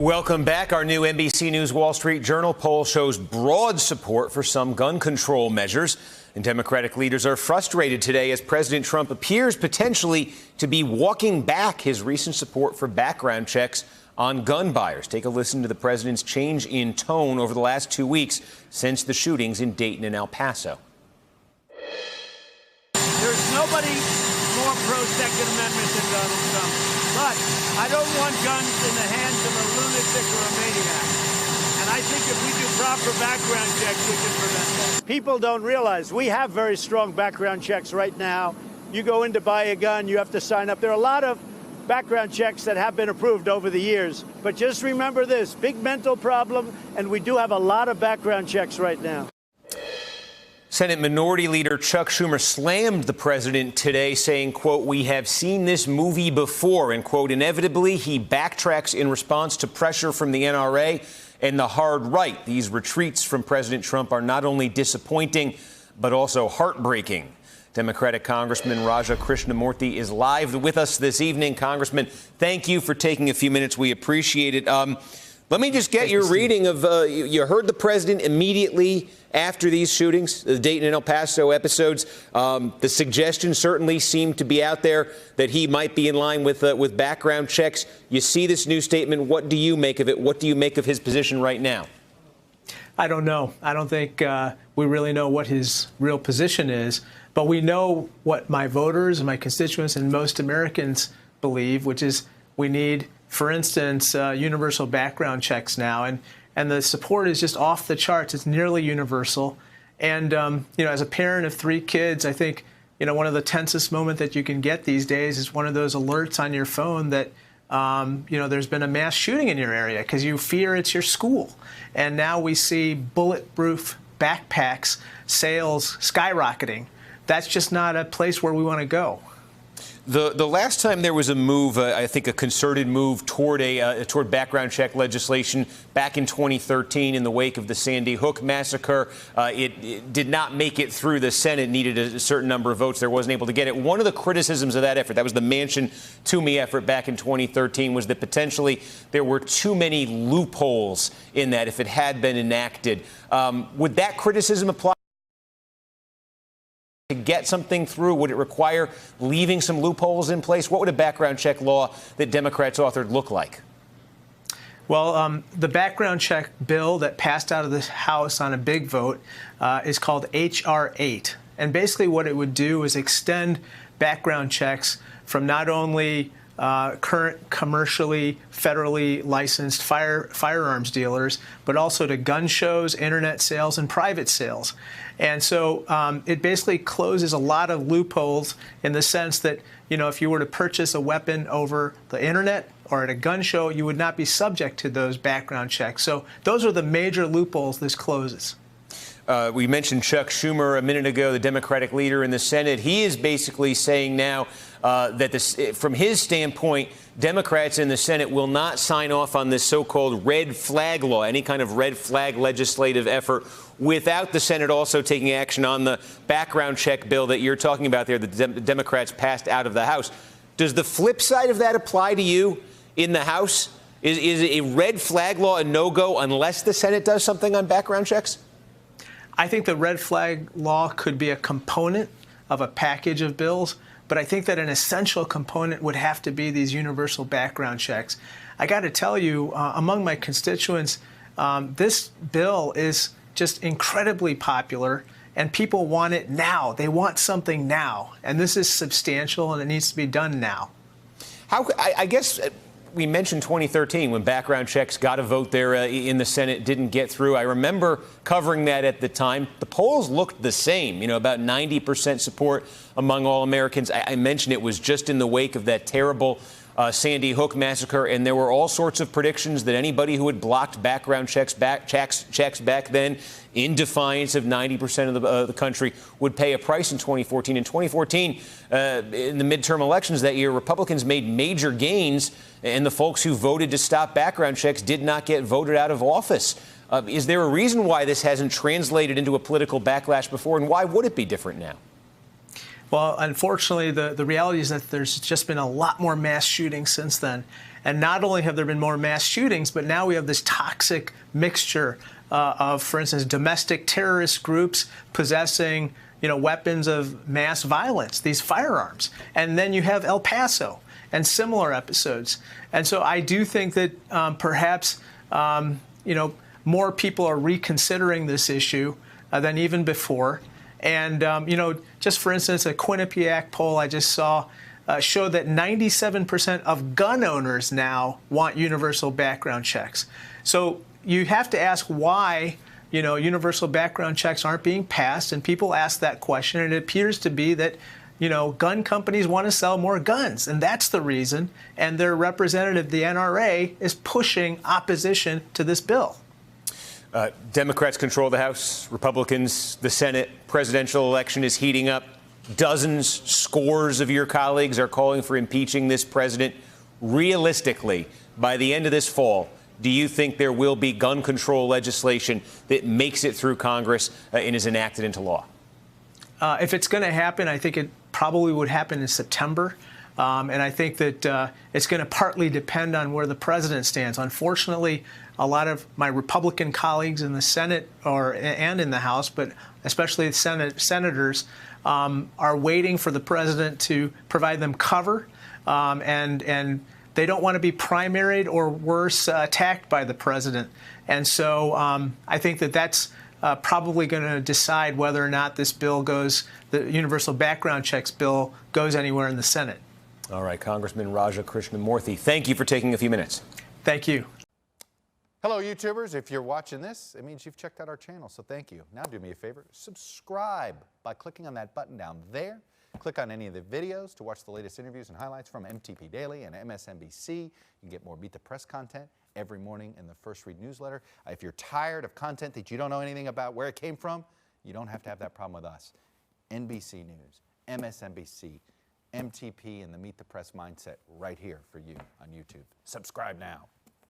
Welcome back. Our new NBC News Wall Street Journal poll shows broad support for some gun control measures. And Democratic leaders are frustrated today as President Trump appears potentially to be walking back his recent support for background checks on gun buyers. Take a listen to the president's change in tone over the last 2 weeks since the shootings in Dayton and El Paso. There's nobody more pro-Second Amendment than Donald Trump. But I don't want guns in the hands of a lunatic or a maniac. And I think if we do proper background checks, we can prevent that. People don't realize we have very strong background checks right now. You go in to buy a gun, you have to sign up. There are a lot of background checks that have been approved over the years. But just remember this, big mental problem, and we do have a lot of background checks right now. Senate Minority Leader Chuck Schumer slammed the president today, saying, quote, "We have seen this movie before," and, quote, "Inevitably, he backtracks in response to pressure from the NRA and the hard right. These retreats from President Trump are not only disappointing, but also heartbreaking." Democratic Congressman Raja Krishnamoorthi is live with us this evening. Congressman, thank you for taking a few minutes. We appreciate it. Let me just get your reading of, you heard the president immediately after these shootings, the Dayton and El Paso episodes. The suggestion certainly seemed to be out there that he might be in line with background checks. You see this new statement. What do you make of it? What do you make of his position right now? I don't know. I don't think we really know what his real position is. But we know what my voters and my constituents and most Americans believe, which is we need, for instance, universal background checks now, and the support is just off the charts. It's nearly universal. And, as a parent of 3 kids, I think, one of the tensest moments that you can get these days is one of those alerts on your phone that, there's been a mass shooting in your area because you fear it's your school. And now we see bulletproof backpacks sales skyrocketing. That's just not a place where we want to go. The last time there was a move, I think a concerted move toward background check legislation back in 2013 in the wake of the Sandy Hook massacre, it did not make it through the Senate, needed a certain number of votes. There wasn't able to get it. One of the criticisms of that effort, that was the Manchin to Me effort back in 2013, was that potentially there were too many loopholes in that if it had been enacted. Would that criticism apply to get something through? Would it require leaving some loopholes in place? What would a background check law that Democrats authored look like? Well, the background check bill that passed out of the House on a big vote is called H.R. 8. And basically what it would do is extend background checks from not only current commercially, federally licensed firearms dealers, but also to gun shows, internet sales, and private sales. And so it basically closes a lot of loopholes in the sense that, if you were to purchase a weapon over the internet or at a gun show, you would not be subject to those background checks. So those are the major loopholes this closes. We mentioned Chuck Schumer a minute ago, the Democratic leader in the Senate. He is basically saying now that from his standpoint, Democrats in the Senate will not sign off on this so-called red flag law, any kind of red flag legislative effort, without the Senate also taking action on the background check bill that you're talking about there that the Democrats passed out of the House. Does the flip side of that apply to you in the House? Is a red flag law a no-go unless the Senate does something on background checks? I think the red flag law could be a component of a package of bills, but I think that an essential component would have to be these universal background checks. I got to tell you, among my constituents, this bill is just incredibly popular, and people want it now. They want something now, and this is substantial, and it needs to be done now. I guess we mentioned 2013 when background checks got a vote there in the Senate, didn't get through. I remember covering that at the time. The polls looked the same, about 90% support among all Americans. I mentioned it was just in the wake of that terrible Sandy Hook massacre, and there were all sorts of predictions that anybody who had blocked background checks back then, in defiance of 90% of the country, would pay a price in 2014. In 2014, in the midterm elections that year, Republicans made major gains, and the folks who voted to stop background checks did not get voted out of office. Is there a reason why this hasn't translated into a political backlash before, and why would it be different now? Well, unfortunately, the reality is that there's just been a lot more mass shootings since then. And not only have there been more mass shootings, but now we have this toxic mixture of, for instance, domestic terrorist groups possessing, weapons of mass violence, these firearms. And then you have El Paso and similar episodes. And so I do think that perhaps, more people are reconsidering this issue than even before. And, just for instance, a Quinnipiac poll I just saw showed that 97% of gun owners now want universal background checks. So you have to ask why, universal background checks aren't being passed. And people ask that question. And it appears to be that, gun companies want to sell more guns. And that's the reason. And their representative, the NRA, is pushing opposition to this bill. Democrats control the House, Republicans the Senate. Presidential election is heating up. Dozens, scores of your colleagues are calling for impeaching this president. Realistically, by the end of this fall, do you think there will be gun control legislation that makes it through Congress and is enacted into law? If it's going to happen, I think it probably would happen in September. And I think that it's going to partly depend on where the president stands. Unfortunately, a lot of my Republican colleagues in the Senate and in the House, but especially the senators, are waiting for the president to provide them cover. And they don't want to be primaried or worse, attacked by the president. And so I think that that's probably going to decide whether or not this bill goes, the universal background checks bill, goes anywhere in the Senate. All right, Congressman Rachel Krishnamoorthi, thank you for taking a few minutes. Thank you. Hello, YouTubers. If you're watching this, it means you've checked out our channel, so thank you. Now do me a favor, subscribe by clicking on that button down there. Click on any of the videos to watch the latest interviews and highlights from MTP Daily and MSNBC. You can get more Meet the Press content every morning in the First Read newsletter. If you're tired of content that you don't know anything about where it came from, you don't have to have that problem with us. NBC News, MSNBC, MTP, and the Meet the Press mindset right here for you on YouTube. Subscribe now.